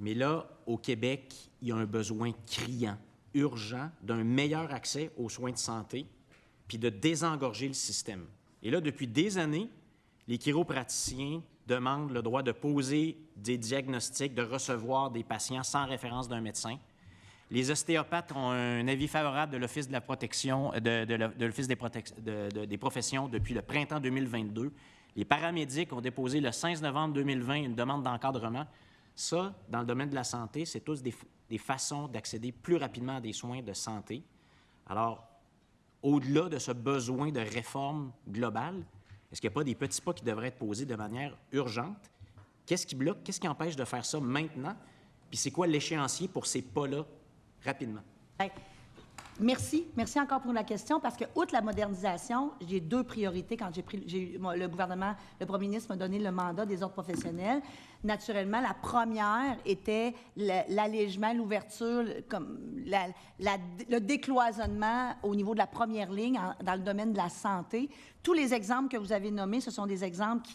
Mais là, au Québec, il y a un besoin criant, urgent, d'un meilleur accès aux soins de santé, puis de désengorger le système. Et là, depuis des années, les chiropraticiens demandent le droit de poser des diagnostics, de recevoir des patients sans référence d'un médecin. Les ostéopathes ont un avis favorable de l'Office de la protection, de l'Office des professions depuis le printemps 2022. Les paramédics ont déposé le 16 novembre 2020 une demande d'encadrement. Ça, dans le domaine de la santé, c'est tous des façons d'accéder plus rapidement à des soins de santé. Alors, au-delà de ce besoin de réforme globale, est-ce qu'il n'y a pas des petits pas qui devraient être posés de manière urgente? Qu'est-ce qui bloque? Qu'est-ce qui empêche de faire ça maintenant? Puis c'est quoi l'échéancier pour ces pas-là rapidement? Merci. Merci encore pour la question, parce que, outre la modernisation, j'ai deux priorités quand le gouvernement, le premier ministre m'a donné le mandat des ordres professionnels. Naturellement, la première était l'allègement, l'ouverture, le décloisonnement au niveau de la première ligne dans le domaine de la santé. Tous les exemples que vous avez nommés, ce sont des exemples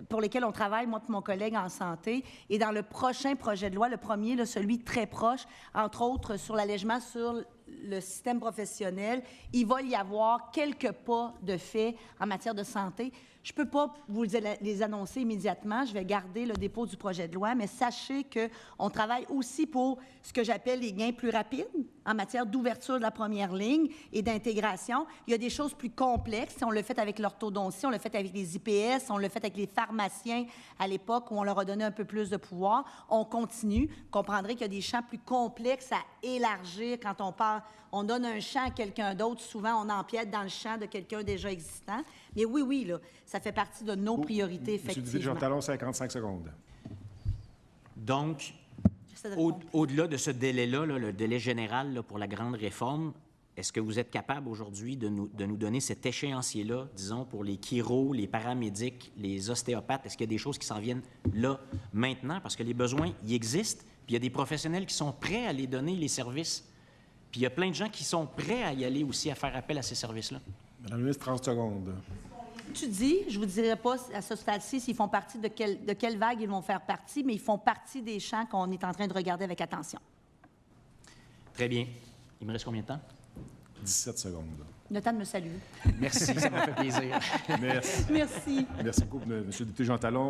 pour lesquels on travaille, moi et mon collègue en santé. Et dans le prochain projet de loi, le premier, là, celui très proche, entre autres sur l'allègement sur le système professionnel, il va y avoir quelques pas de fait en matière de santé. Je ne peux pas vous les annoncer immédiatement. Je vais garder le dépôt du projet de loi, mais sachez qu'on travaille aussi pour ce que j'appelle les gains plus rapides en matière d'ouverture de la première ligne et d'intégration. Il y a des choses plus complexes. On l'a fait avec l'orthodontie, on l'a fait avec les IPS, on l'a fait avec les pharmaciens à l'époque où on leur a donné un peu plus de pouvoir. On continue. Vous comprendrez qu'il y a des champs plus complexes à élargir quand on donne un champ à quelqu'un d'autre. Souvent, on empiète dans le champ de quelqu'un déjà existant. Mais oui, là, ça fait partie de nos priorités, effectivement. M. Jean-Talon, 55 secondes. Donc, au-delà de ce délai-là, le délai général là, pour la grande réforme, est-ce que vous êtes capable aujourd'hui de nous donner cet échéancier-là, disons, pour les chiro, les paramédics, les ostéopathes? Est-ce qu'il y a des choses qui s'en viennent là, maintenant? Parce que les besoins, ils existent, puis il y a des professionnels qui sont prêts à les donner, les services. Puis il y a plein de gens qui sont prêts à y aller aussi, à faire appel à ces services-là. Madame la ministre, 30 secondes. Tu dis, je ne vous dirai pas à ce stade-ci s'ils font partie de quelle vague ils vont faire partie, mais ils font partie des champs qu'on est en train de regarder avec attention. Très bien. Il me reste combien de temps? 17 secondes. Le temps de me saluer. Merci, ça m'a fait plaisir. Merci. Merci. Merci beaucoup, M. le député Jean-Talon.